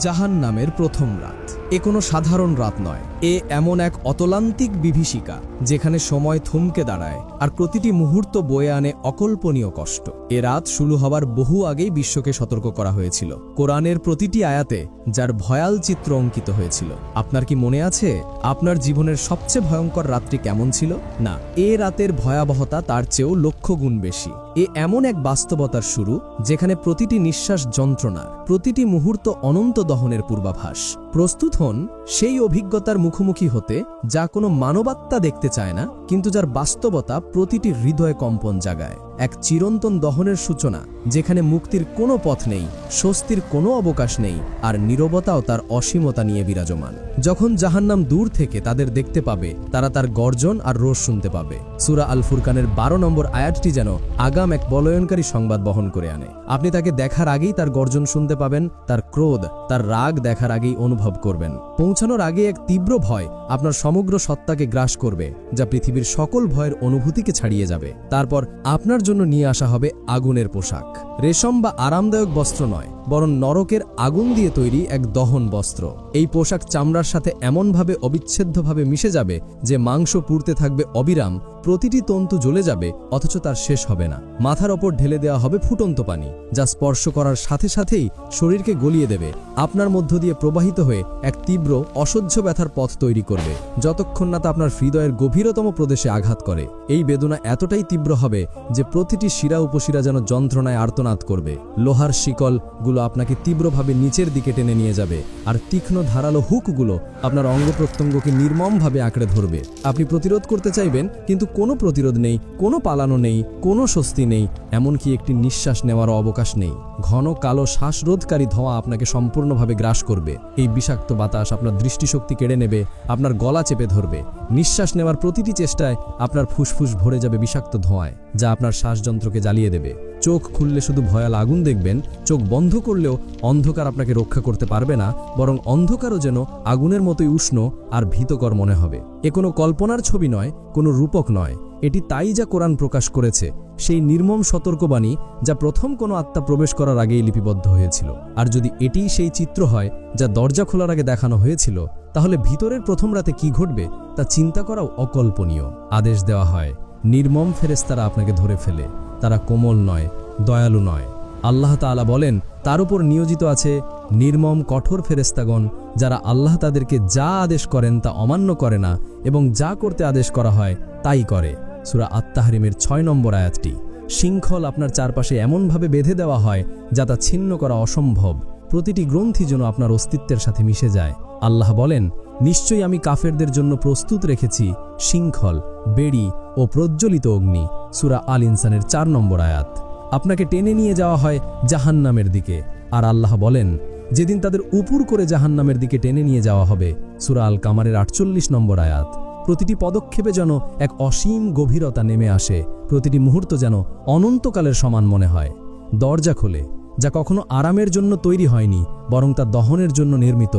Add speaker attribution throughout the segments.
Speaker 1: জাহান্নামের প্রথম রাত। এ কোনো সাধারণ রাত নয়, এ এমন এক অতলান্তিক বিভীষিকা যেখানে সময় থমকে দাঁড়ায় আর প্রতিটি মুহূর্ত বয়ে আনে অকল্পনীয় কষ্ট। এ রাত শুরু হবার বহু আগেই বিশ্বকে সতর্ক করা হয়েছিল, কোরআনের প্রতিটি আয়াতে যার ভয়াল চিত্র অঙ্কিত হয়েছিল। আপনার কি মনে আছে আপনার জীবনের সবচেয়ে ভয়ঙ্কর রাতটি কেমন ছিল? না, এ রাতের ভয়াবহতা তার চেয়েও লক্ষ গুণ বেশি। এ এমন এক বাস্তবতার শুরু যেখানে প্রতিটি নিঃশ্বাস যন্ত্রণার, প্রতিটি মুহূর্ত অনন্ত দহনের পূর্বাভাস। প্রস্তুত হন সেই অভিজ্ঞতার মুখোমুখি হতে যা কোনো মানবাত্মা দেখতে চায় না, কিন্তু যার বাস্তবতা প্রতিটি হৃদয় কম্পন জাগায়। এক চিরন্তন দহনের সূচনা যেখানে মুক্তির কোনো পথ নেই, স্বস্তির কোনো অবকাশ নেই, আর নীরবতাও তার অসীমতা নিয়ে বিরাজমান। যখন জাহান্নাম দূর থেকে তাদের দেখতে পাবে, তারা তার গর্জন আর রোষ শুনতে পাবে। সূরা আল ফুরকানের 12 নম্বর আয়াতটি যেন আগাম এক বলয়নকারী সংবাদ বহন করে আনে। আপনি তাকে দেখার আগেই তার গর্জন শুনতে পাবেন, তার ক্রোধ, তার রাগ দেখার আগেই অনুভব করবেন। পৌঁছানোর আগে এক তীব্র ভয় আপনার সমগ্র সত্তাকে গ্রাস করবে, যা পৃথিবীর সকল ভয়ের অনুভূতিকে ছাড়িয়ে যাবে। তারপর আপনার জন্য নিয়ে আসা হবে আগুনের পোশাক। রেশম বা আরামদায়ক বস্ত্র নয়, বরং নরকের আগুন দিয়ে তৈরি এক দহন বস্ত্র। এই পোশাক চামড়ার সাথে এমনভাবে অবিচ্ছেদ্যভাবে মিশে যাবে যে মাংস পুড়তে থাকবে অবিরাম, প্রতিটি তন্তু জ্বলে যাবে অথচ তার শেষ হবে না। মাথার ওপর ঢেলে দেওয়া হবে ফুটন্ত পানি, যা স্পর্শ করার সাথে সাথেই শরীরকে গলিয়ে দেবে, আপনার মধ্য দিয়ে প্রবাহিত হয়ে এক তীব্র অসহ্য ব্যথার পথ তৈরি করবে, যতক্ষণ না তা আপনার হৃদয়ের গভীরতম প্রদেশে আঘাত করে। এই বেদনা এতটাই তীব্র হবে যে প্রতিটি শিরা উপশিরা যেন যন্ত্রণায় আর্তনাদ করবে। লোহার শিকলগুলো আপনাকে তীব্রভাবে নিচের দিকে টেনে নিয়ে যাবে, আর তীক্ষ্ণ ধারালো হুকগুলো আপনার অঙ্গ প্রত্যঙ্গকে নির্মমভাবে আঁকড়ে ধরবে। আপনি প্রতিরোধ করতে চাইবেন, কিন্তু কোনো প্রতিরোধ নেই, কোনো পালানো নেই, কোনো স্বস্তি নেই, এমনকি একটি নিঃশ্বাস নেওয়ারও অবকাশ নেই। ঘন কালো শ্বাসরোধকারী ধোঁয়া আপনাকে সম্পূর্ণভাবে গ্রাস করবে। এই বিষাক্ত বাতাস আপনার দৃষ্টিশক্তি কেড়ে নেবে, আপনার গলা চেপে ধরবে। নিঃশ্বাস নেওয়ার প্রতিটি চেষ্টায় আপনার ফুসফুস ভরে যাবে বিষাক্ত ধোঁয়ায়, যা আপনার শ্বাসযন্ত্রকে জ্বালিয়ে দেবে। চোখ খুললে শুধু ভয়াল আগুন দেখবেন, চোখ বন্ধ করলেও অন্ধকার আপনাকে রক্ষা করতে পারবে না, বরং অন্ধকারও যেন আগুনের মতোই উষ্ণ আর ভীতকর মনে হবে। এ কোনো কল্পনার ছবি নয়, কোনো রূপক নয়, এটি তাই যা কোরআন প্রকাশ করেছে, সেই নির্মম সতর্কবাণী যা প্রথম কোনো আত্মা প্রবেশ করার আগেই লিপিবদ্ধ হয়েছিল। আর যদি এটিই সেই চিত্র হয় যা দরজা খোলার আগে দেখানো হয়েছিল, তাহলে ভিতরের প্রথম রাতে কি ঘটবে তা চিন্তা করাও অকল্পনীয়। আদেশ দেওয়া হয়, নির্মম ফেরেশতারা আপনাকে ধরে ফেলে, তারা কোমল নয়, দয়ালু নয়। আল্লাহ তাআলা বলেন, তার উপর নিয়োজিত আছে নির্মম কঠোর ফেরেশতাগণ, যারা আল্লাহ তাদেরকে যা আদেশ করেন তা অমান্য করে না এবং যা করতে আদেশ করা হয় তাই করে। সূরা আত-তাহরিমের 6 নম্বর আয়াতটি। শৃঙ্খল আপনার চারপাশে এমনভাবে বেঁধে দেওয়া হয় যা তা ছিন্ন করা অসম্ভব। প্রতিটি গ্রন্থি যেন আপনার অস্তিত্বের সাথে মিশে যায়। আল্লাহ বলেন, নিশ্চয়ই আমি কাফেরদের জন্য প্রস্তুত রেখেছি শৃঙ্খল, বেড়ি ও প্রজ্বলিত অগ্নি। সূরা আল ইনসানের 4 নম্বর আয়াত। আপনাকে টেনে নিয়ে যাওয়া হয় জাহান্নামের দিকে, আর আল্লাহ বলেন, যেদিন তাদের উপর করে জাহান্নামের দিকে টেনে নিয়ে যাওয়া হবে। সূরা আল কামারের 48 নম্বর আয়াত। প্রতিটি পদক্ষেপে যেন এক অসীম গভীরতা নেমে আসে, প্রতিটি মুহূর্ত যেন অনন্তকালের সমান মনে হয়। দরজা খোলে, যা কখনো আরামের জন্য তৈরি হয়নি, বরং তা দহনের জন্য নির্মিত।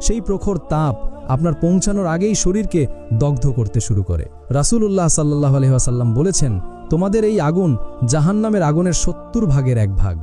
Speaker 1: সেই প্রখর তাপ আপনার পৌঁছানোর আগেই শরীরকে দগ্ধ করতে শুরু করে। রাসূলুল্লাহ সাল্লাল্লাহু আলাইহি ওয়াসাল্লাম বলেছেন, তোমাদের এই আগুন জাহান্নামের আগুনের 70 ভাগের 1 ভাগ।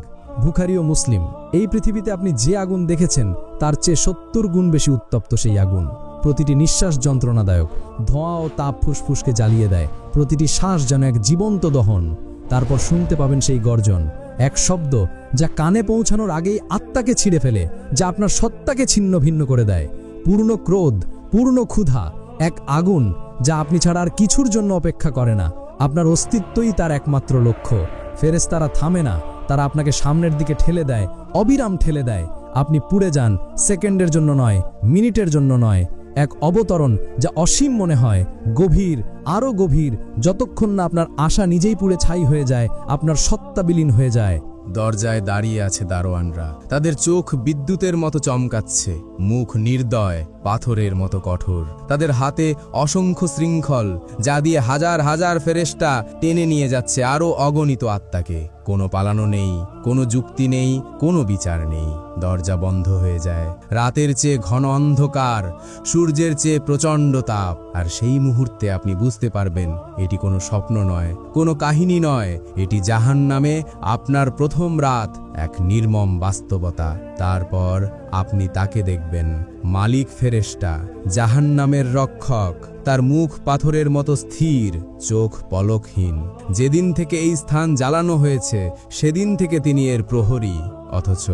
Speaker 1: বুখারী ও মুসলিম। এই পৃথিবীতে আপনি যে আগুন দেখেছেন তার চেয়ে 70 গুণ বেশি উত্তপ্ত সেই আগুন। প্রতিটি নিঃশ্বাস যন্ত্রণাদায়ক, ধোঁয়া ও তাপ ফুসফুসকে জ্বালিয়ে দেয়, প্রতিটি শ্বাস যেন এক জীবন্ত দহন। তারপর শুনতে পাবেন সেই গর্জন, এক শব্দ যা কানে পৌঁছানোর আগেই আত্মাকে ছিঁড়ে ফেলে, যা আপনার সত্তাকে ছিন্ন ভিন্ন করে দেয়। পূর্ণ ক্রোধ, পূর্ণ ক্ষুধা, এক আগুন যা আপনি ছাড়া আর কিছুর জন্য অপেক্ষা করে না। আপনার অস্তিত্বই তার একমাত্র লক্ষ্য। ফেরেশতারা থামে না, তারা আপনাকে সামনের দিকে ঠেলে দেয়, অবিরাম ঠেলে দেয়। আপনি পুড়ে যান, সেকেন্ডের জন্য নয়, মিনিটের জন্য নয়। এক অবতরণ যা অসীম মনে হয়, গভীর, আরও গভীর, যতক্ষণ না আপনার আশা নিজেই পুড়ে ছাই হয়ে যায়, আপনার সত্তা বিলীন হয়ে যায়।
Speaker 2: দরজায় দাঁড়িয়ে আছে দারোয়ানরা, তাদের চোখ বিদ্যুতের মতো চমকাচ্ছে, মুখ নির্দয়, পাথরের মতো কঠোর। তাদের হাতে অসংখ্য শৃঙ্খল, যা দিয়ে হাজার হাজার ফেরেশতা টেনে নিয়ে যাচ্ছে আরও অগণিত আত্মাকে। কোনো পালানো নেই, কোনো যুক্তি নেই, কোনো বিচার নেই। দরজা বন্ধ হয়ে যায়। রাতের চেয়ে ঘন অন্ধকার, সূর্যের চেয়ে প্রচণ্ড তাপ। আর সেই মুহূর্তে আপনি বুঝতে পারবেন, এটি কোনো স্বপ্ন নয়, কোনো কাহিনী নয়, এটি জাহান্নামে আপনার প্রথম প্রথম রাত এক নির্মম বাস্তবতা। তারপর আপনি তাকে দেখবেন, মালিক ফেরেশতা, জাহান্নামের রক্ষক, তার মুখ পাথরের মতো স্থির, চোখ পলকহীন। যেদিন থেকে এই স্থান জ্বালানো হয়েছে সেদিন থেকে তিনি এর প্রহরী, অথচ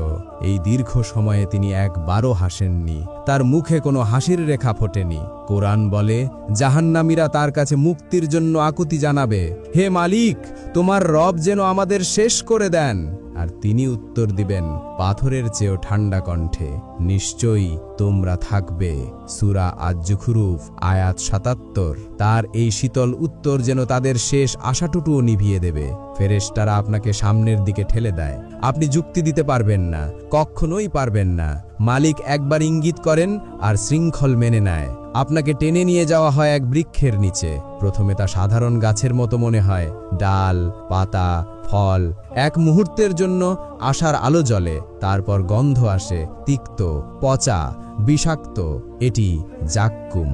Speaker 2: এই দীর্ঘ সময়ে তিনি একবারও হাসেননি, তার মুখে কোনো হাসির রেখা ফোটেনি। কোরআন বলে, জাহান্নামীরা তার কাছে মুক্তির জন্য আকুতি জানাবে, হে মালিক, তোমার রব যেন আমাদের শেষ করে দেন। আর তিনি উত্তর দিবেন পাথরের চেয়েও ঠান্ডা কণ্ঠে, নিশ্চয়ই তোমরা থাকবে। সূরা আজ-জুখরুফ আয়াত ৭৭। তার এই শীতল উত্তর যেন তাদের শেষ আশাটুকুও নিভিয়ে দেবে। ফেরেশতারা আপনাকে সামনের দিকে ঠেলে দেয়। আপনি যুক্তি দিতে পারবেন না, কখনোই পারবেন না। মালিক একবার ইঙ্গিত করেন আর শৃঙ্খল মেনে নেয়। আপনাকে টেনে নিয়ে যাওয়া হয় এক বৃক্ষের নিচে। প্রথমে তা সাধারণ গাছের মতো মনে হয়, ডাল, পাতা, ফল। এক মুহূর্তের জন্য আশার আলো জ্বলে, তারপর গন্ধ আসে, তিক্ত, পচা, বিষাক্ত। এটি জাক্কুম।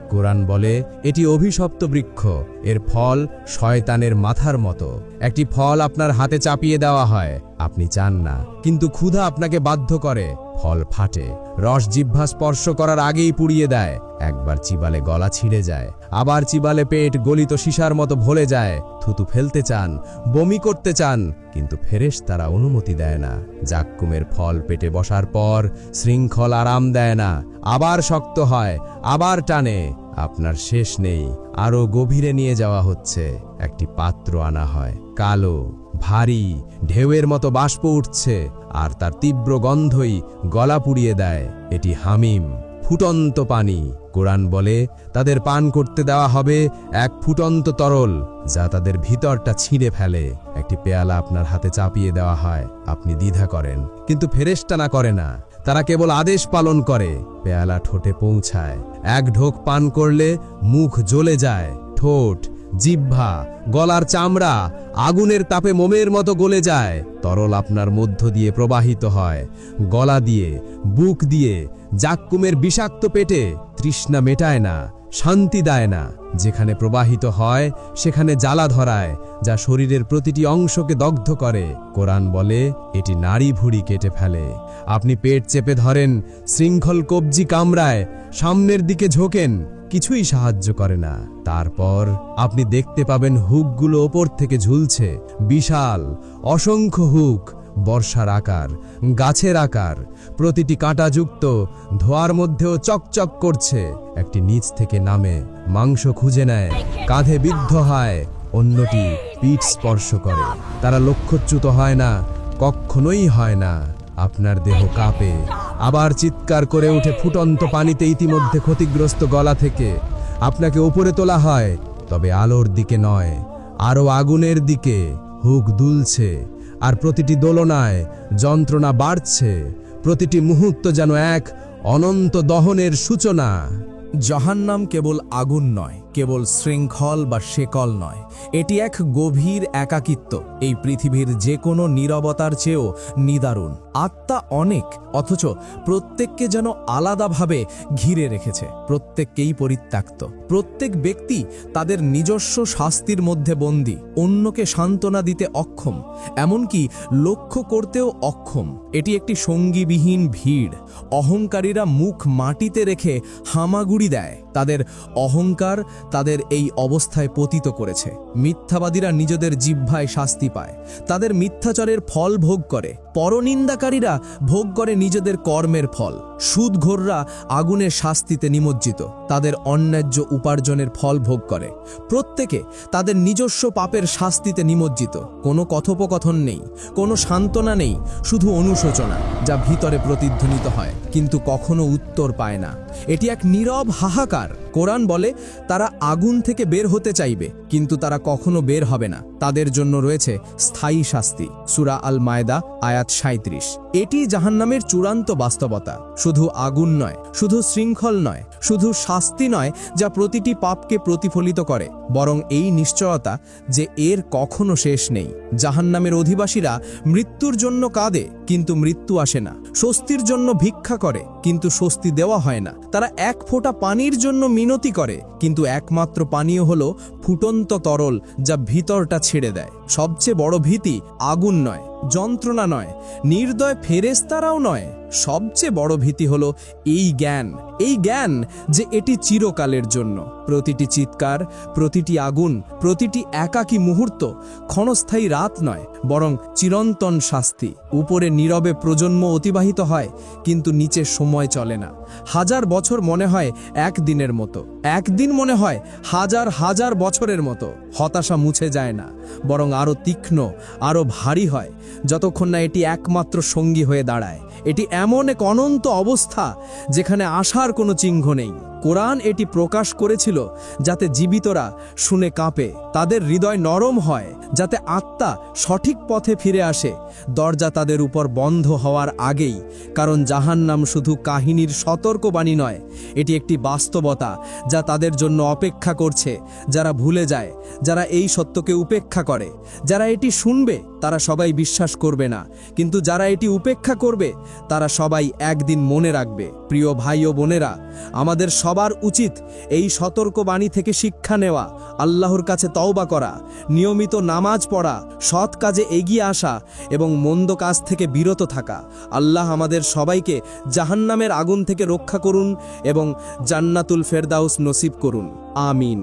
Speaker 2: কোরআন বলে, এটি অভিশপ্ত বৃক্ষ। এর ফল শয়তানের মাথার মতো। একটি ফল আপনার হাতে চাপিয়ে দেওয়া হয়, আপনি চান না, কিন্তু ক্ষুধা আপনাকে বাধ্য করে। ফল ফাটে, রস জিহ্বা স্পর্শ করার আগেই পুড়িয়ে দেয়। একবার চিবালে গলা ছিঁড়ে যায়, আবার চিবালে পেট গলিত সীসার মতো ভরে যায়। থুতু ফেলতে চান, বমি করতে চান, কিন্তু ফেরেশতারা অনুমতি দেয় না। জাক্কুমের ফল পেটে বসার পর শৃঙ্খল আরাম দেয় না, আবার শক্ত হয়, আবার টানে। আপনার শেষ নেই, আরো গভীরে নিয়ে যাওয়া হচ্ছে। একটি পাত্র আনা হয়, কালো, ভারী, ঢেউয়ের মতো বাষ্প উঠছে, আর তার তীব্র গন্ধই গলা পুড়িয়ে দেয়। এটি হামিম, ফুটন্ত পানি। কোরআন বলে, তাদের পান করতে দেওয়া হবে এক ফুটন্ত তরল, যা তাদের ভিতরটা ছিঁড়ে ফেলে। একটি পেয়ালা আপনার হাতে চাপিয়ে দেওয়া হয়, আপনি দ্বিধা করেন, কিন্তু ফেরেশতা করে না। তারা কেবল আদেশ পালন করে। পেয়ালা ঠোঁটে পৌঁছায়, এক ঢোক পান করলে মুখ জ্বলে যায়। ঠোঁট, জিহ্বা, গলার চামড়া আগুনের তাপে মোমের মতো গলে যায়। তরল আপনার মধ্য দিয়ে প্রবাহিত হয়, গলা দিয়ে, বুক দিয়ে। জাক্কুমের বিষাক্ত পেটে তৃষ্ণা মেটায় না, শান্তি দেয় না। যেখানে প্রবাহিত হয় সেখানে জ্বালা ধরায়, যা শরীরের প্রতিটি অংশকে দগ্ধ করে। কোরআন বলে, এটি নাড়ি ভুঁড়ি কেটে ফেলে। আপনি পেট চেপে ধরেন, শৃঙ্খল কবজি কামড়ায়, সামনের দিকে ঝোঁকেন, কিছুই সাহায্য করে না। তারপর আপনি দেখতে পাবেন হুকগুলো ওপর থেকে ঝুলছে, বিশাল, অসংখ্য হুক, বর্ষার আকার, গাছের আকার। প্রতিটি কাঁটাযুক্ত, ধোয়ার মধ্যেও চকচক করছে। একটি নিচ থেকে নামে, মাংস খুঁজে নেয়, কাঁধে বিদ্ধ হয়, অন্যটি পিঠ স্পর্শ করে। তারা লক্ষ্যচ্যুত হয় না, কখনোই হয় না। আপনার দেহ কাঁপে, আবার চিৎকার করে ওঠে ফুটন্ত পানিতে ইতিমধ্যে ক্ষতিগ্রস্ত গলা থেকে। আপনাকে উপরে তোলা হয়, তবে আলোর দিকে নয়, আরও আগুনের দিকে। হুক দুলছে, আর প্রতিটি দোলনায় যন্ত্রণা বাড়ছে। প্রতিটি মুহূর্ত যেন এক অনন্ত দহনের সূচনা।
Speaker 1: জাহান্নাম কেবল আগুন নয়, কেবল শৃঙ্খল বা শেকল নয়, এটি এক গভীর একাকিত্ব। এই পৃথিবীর যে কোনো নীরবতার চেয়েও নিদারুণ। আত্মা অনেক, অথচ প্রত্যেককে যেন আলাদাভাবে ঘিরে রেখেছে। প্রত্যেককেই পরিত্যক্ত। প্রত্যেক ব্যক্তি তাদের নিজস্ব শাস্তির মধ্যে বন্দী, অন্যকে সান্ত্বনা দিতে অক্ষম, এমনকি লক্ষ্য করতেও অক্ষম। এটি একটি সঙ্গীবিহীন ভিড়। অহংকারীরা মুখ মাটিতে রেখে হামাগুড়ি দেয়। তাদের অহংকার তাদের এই অবস্থায় পতিত করেছে। মিথ্যাবাদীরা নিজেদের জিহ্বায় শাস্তি পায়, তাদের মিথ্যাচারের ফল ভোগ করে। পরনিন্দাকারীরা ভোগ করে নিজেদের কর্মের ফল। সুদঘোররা আগুনের শাস্তিতে নিমজ্জিত, তাদের অন্যায্য উপার্জনের ফল ভোগ করে। প্রত্যেকে তাদের নিজস্ব পাপের শাস্তিতে নিমজ্জিত। কোনো কথোপকথন নেই, কোনো সান্ত্বনা নেই, শুধু অনুশোচনা, যা ভিতরে প্রতিধ্বনিত হয় কিন্তু কখনো উত্তর পায় না। এটি এক নীরব হাহাকার। কোরআন বলে, তারা আগুন থেকে বের হতে চাইবে, কিন্তু তারা কখনো বের হবে না। তাদের জন্য রয়েছে স্থায়ী শাস্তি। সূরা আল মায়দা আয়াত ৩৭। এটি জাহান্নামের চূড়ান্ত বাস্তবতা। শুধু আগুন নয়, শুধু শৃঙ্খল নয়, শুধু শাস্তি নয় যা প্রতিটি পাপকে প্রতিফলিত করে, বরং এই নিশ্চয়তা যে এর কখনো শেষ নেই। জাহান্নামের অধিবাসীরা মৃত্যুর জন্য কাঁদে, কিন্তু মৃত্যু আসে না। স্বস্তির জন্য ভিক্ষা করে, কিন্তু স্বস্তি দেওয়া হয় না। তারা এক ফোঁটা পানির জন্য মিনতি করে, কিন্তু একমাত্র পানীয় হলো ফুটন্ত তরল, যা ভিতরটা ছেড়ে দেয়। সবচেয়ে বড় ভীতি আগুন নয়, যন্ত্রণা নয়, নির্দয় ফেরেশতারাও নয়। সবচেয়ে বড় ভীতি হলো এই জ্ঞান যে এটি চিরকালের জন্য। প্রতিটি চিৎকার, প্রতিটি আগুন, প্রতিটি একাকী মুহূর্ত ক্ষণস্থায়ী রাত নয়, বরং চিরন্তন শাস্তি। উপরে নীরবে প্রজন্ম অতিবাহিত হয়, কিন্তু নিচে সময় চলে না। হাজার বছর মনে হয় একদিনের মতো, একদিন মনে হয় হাজার হাজার বছরের মতো। হতাশা মুছে যায় না, বরং আরও তীক্ষ্ণ, আরও ভারী হয়, যতক্ষণ না এটি একমাত্র সঙ্গী হয়ে দাঁড়ায়। এটি এমন এক অনন্ত অবস্থা যেখানে আশার কোনো চিহ্ন নেই। কোরআন এটি প্রকাশ করেছিল যাতে জীবিতরা শুনে কাঁপে, তাদের হৃদয় নরম হয়, যাতে আত্মা সঠিক পথে ফিরে আসে। দরজা তাদের উপর বন্ধ হওয়ার আগেই, কারণ জাহান্নাম শুধু কাহিনীর সতর্কবাণী নয়, এটি একটি বাস্তবতা যা তাদের জন্য অপেক্ষা করছে। যারা ভুলে যায়, যারা এই সত্যকে উপেক্ষা করে, যারা এটি শুনবে তারা সবাই বিশ্বাস করবে না, কিন্তু যারা এটি উপেক্ষা করবে তারা সবাই একদিন মনে রাখবে। প্রিয় ভাই ও বোনেরা, আমাদের সবার উচিত এই সতর্কবাণী থেকে শিক্ষা নেওয়া, আল্লাহর কাছে তওবা করা, নিয়মিত নামাজ পড়া, সৎ কাজে এগিয়ে আসা এবং মন্দ কাজ থেকে বিরত থাকা। আল্লাহ আমাদের সবাইকে জাহান্নামের আগুন থেকে রক্ষা করুন এবং জান্নাতুল ফেরদাউস নসিব করুন। আমিন।